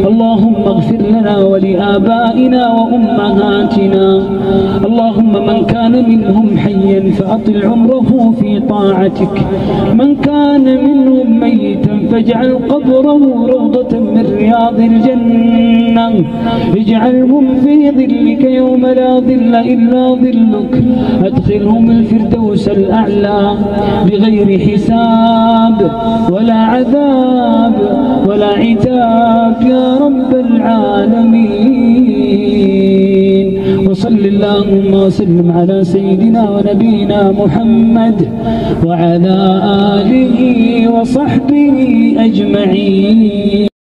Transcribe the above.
اللهم اغفر لنا ولآبائنا وأمهاتنا. اللهم من كان منهم حيا فأطل عمره في طاعتك، من كان منهم ميتا فاجعل قبره روضة من رياض الجنة، اجعلهم في ظلك يوم لا ظل إلا ظلك، أدخلهم الفردوس الأعلى بغير حساب ولا عذاب ولا عتاب يا رب العالمين. وصل اللهم وسلم على سيدنا ونبينا محمد وعلى آله وصحبه أجمعين.